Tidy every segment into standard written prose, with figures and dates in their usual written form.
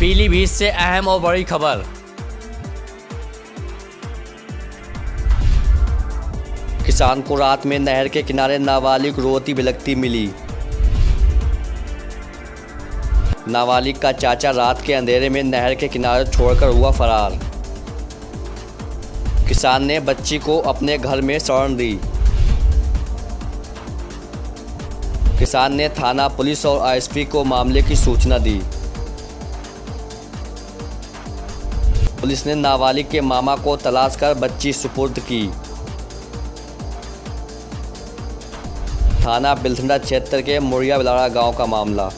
पीलीभीत से अहम और बड़ी खबर। किसान को रात में नहर के किनारे नाबालिग रोती बिलखती मिली। नाबालिग का चाचा रात के अंधेरे में नहर के किनारे छोड़कर हुआ फरार। किसान ने बच्ची को अपने घर में शरण दी। किसान ने थाना पुलिस और एसपी को मामले की सूचना दी। पुलिस ने नाबालिग के मामा को तलाश कर बच्ची सुपुर्द की। थाना बिलथंडा क्षेत्र के मुड़िया बिलाड़ा गांव का मामला।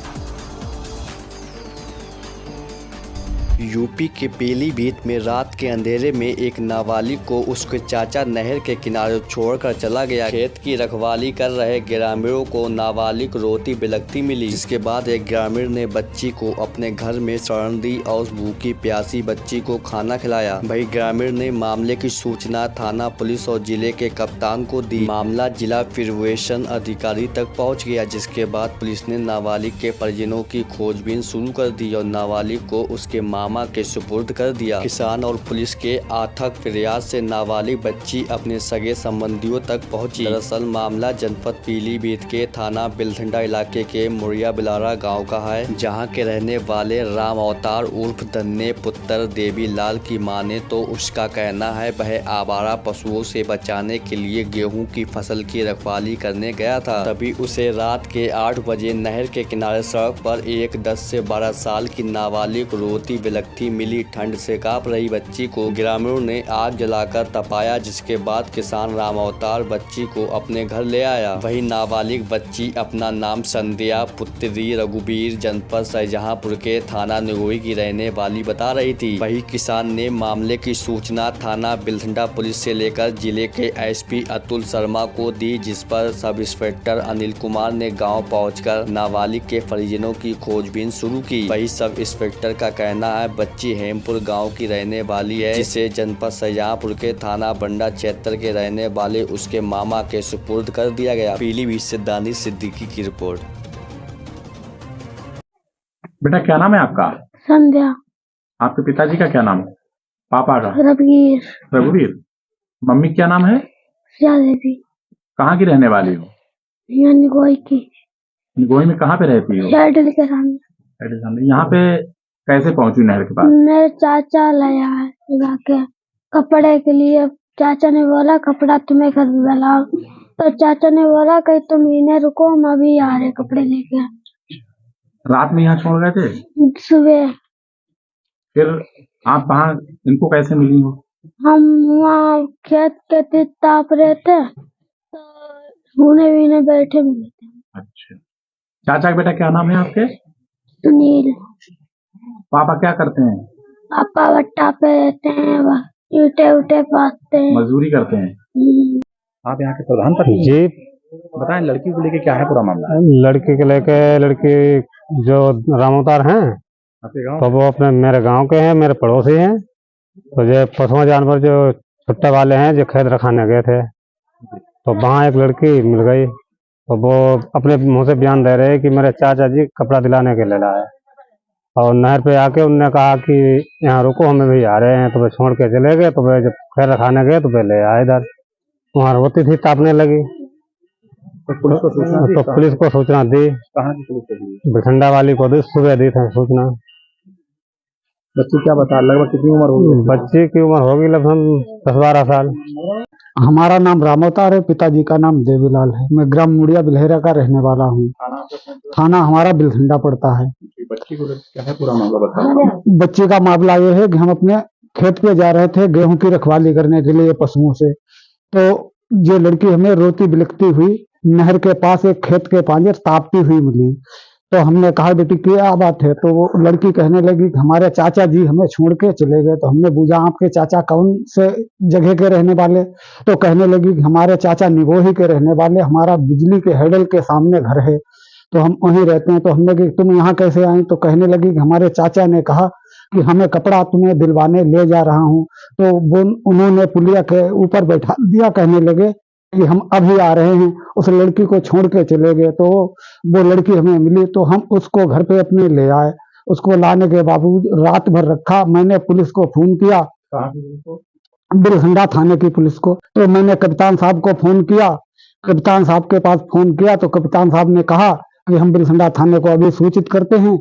यूपी के पीलीभीत में रात के अंधेरे में एक नाबालिग को उसके चाचा नहर के किनारे छोड़कर चला गया। खेत की रखवाली कर रहे ग्रामीणों को नाबालिग रोती बिलखती मिली, जिसके बाद एक ग्रामीण ने बच्ची को अपने घर में शरण दी और उस भूखी प्यासी बच्ची को खाना खिलाया। वही ग्रामीण ने मामले की सूचना थाना पुलिस और जिले के कप्तान को दी। मामला जिला प्रिवेशन अधिकारी तक पहुँच गया, जिसके बाद पुलिस ने नाबालिग के परिजनों की खोजबीन शुरू कर दी और नाबालिग को उसके मामा के सुपुर्द कर दिया। किसान और पुलिस के अथक प्रयास से नाबालिग बच्ची अपने सगे संबंधियों तक पहुंची। दरअसल मामला जनपद पीलीभीत के थाना बिलथंडा इलाके के मुड़िया बिलाड़ा गांव का है, जहां के रहने वाले राम अवतार उर्फ धन्ने पुत्र देवी लाल की माने तो उसका कहना है वह आवारा पशुओं से बचाने के लिए गेहूं की फसल की रखवाली करने गया था। तभी उसे रात के 8 बजे नहर के किनारे सड़क पर एक 10 से 12 साल की नाबालिग रोती बिलखती मिली। ठंड से कांप रही बच्ची को ग्रामीणों ने आग जलाकर तपाया, जिसके बाद किसान राम अवतार बच्ची को अपने घर ले आया। वही नाबालिग बच्ची अपना नाम संध्या पुत्री रघुवीर जनपद शाहजहांपुर के थाना निगोई की रहने वाली बता रही थी। वही किसान ने मामले की सूचना थाना बिलथंडा पुलिस से लेकर जिले के एसपी अतुल शर्मा को दी, जिस पर सब इंस्पेक्टर अनिल कुमार ने गाँव पहुँचकर नाबालिग के परिजनों की खोजबीन शुरू की। वही सब इंस्पेक्टर का कहना है बच्ची हेमपुर गांव की रहने वाली है, जिसे जनपद शाहजहांपुर के थाना बंडा क्षेत्र के रहने वाले उसके मामा के सुपुर्द कर दिया गया। पीलीभीत से दानिश सिद्दीकी की रिपोर्ट। बेटा क्या नाम है आपका? संध्या। आपके पिताजी का क्या नाम है? पापा का? रघुवीर। रघुवीर। मम्मी क्या नाम है? देवी। कहाँ की रहने वाली हो? यहाँ निगोई की। निगोई में कहाँ पे रहती हो? शेडल के सामने। यहाँ पे कैसे पहुंची नहर के पास? मेरे चाचा लाया है के कपड़े के लिए। चाचा ने बोला कपड़ा तुम्हें खरीद लाओ, तो चाचा ने बोला कि तुम इन्हें रुको, हम अभी आ रहे कपड़े लेके। रात में यहाँ छोड़ गए थे? सुबह। फिर आप वहाँ इनको कैसे मिली हो? हम वहाँ खेत के ताप रहे थे तो भूने भीने बैठे मिले थे। अच्छा। चाचा का बेटा क्या नाम है आपके? सुनील। पापा क्या करते हैं? पापा भट्टा पे रहते हैं, ईटे उटे पाथते हैं, मजदूरी करते हैं। आप यहाँ के प्रधान जी बताएं, लड़की को लेके क्या है पूरा मामला? लड़की के लेके लड़की जो राम अवतार हैं आपके गाँव? तो वो अपने मेरे गांव के हैं, मेरे पड़ोसी हैं। तो जो पशुओं जानवर जो छुट्टे वाले हैं जो खेत रखाने गए थे, तो वहाँ एक लड़की मिल गई। तो वो अपने मुंह से बयान दे रहे हैं कि मेरे चाचा जी कपड़ा दिलाने के लिए लाए, और नहर पे आके उनने कहा कि यहाँ रुको, हमें भी आ रहे हैं। तो वे छोड़ के चले गए। तो वे जब खेत रखाने गए तो वे ले आए इधर। वहाँ रोती थी, तापने लगी। तो पुलिस को सूचना दी? तो पुलिस को सूचना दी। कहाँ की पुलिस को दी? बिलथंडा वाली को दी, सुबह दी थी सूचना। बच्ची क्या बता, लगभग कितनी उम्र होगी? बच्ची की उम्र होगी लगभग 10-12 साल। हमारा नाम राम अवतार है, पिताजी का नाम देवीलाल है। मैं ग्राम मुड़िया बिल्हेरा का रहने वाला हूँ। थाना हमारा बिलथंडा पड़ता है। बच्ची को क्या है पूरा मामला बताओ? बच्ची का मामला ये है कि हम अपने खेत पे जा रहे थे गेहूं की रखवाली करने के लिए पशुओं से, तो ये लड़की हमें रोती बिलखती हुई नहर के पास एक खेत के पांजर तापती हुई मिली। तो हमने कहा बेटी क्या बात है? तो वो लड़की कहने लगी कि हमारे चाचा जी हमें छोड़ के चले गए। तो हमने पूछा आपके चाचा कौन से जगह के रहने वाले? तो कहने लगी कि हमारे चाचा निगोही के रहने वाले, हमारा बिजली के हेडल के सामने घर है, तो हम वहीं रहते हैं। तो हमने कहा तुम यहाँ कैसे आई? तो कहने लगी कि हमारे चाचा ने कहा कि हमें कपड़ा तुम्हें दिलवाने ले जा रहा हूँ। तो वो उन्होंने पुलिया के ऊपर बैठा दिया, कहने लगे कि हम अभी आ रहे हैं। उस लड़की को छोड़ के चले गए। तो वो लड़की हमें मिली तो हम उसको घर पे अपने ले आए। उसको लाने के बावजूद रात भर रखा। मैंने पुलिस को फोन किया, कहाँ की पुलिस को? बिरसंडा थाने की पुलिस को। तो मैंने कप्तान साहब को फोन किया, कप्तान साहब के पास फोन किया तो कप्तान साहब ने कहा कि हम बिरसंडा थाने को अभी सूचित करते हैं।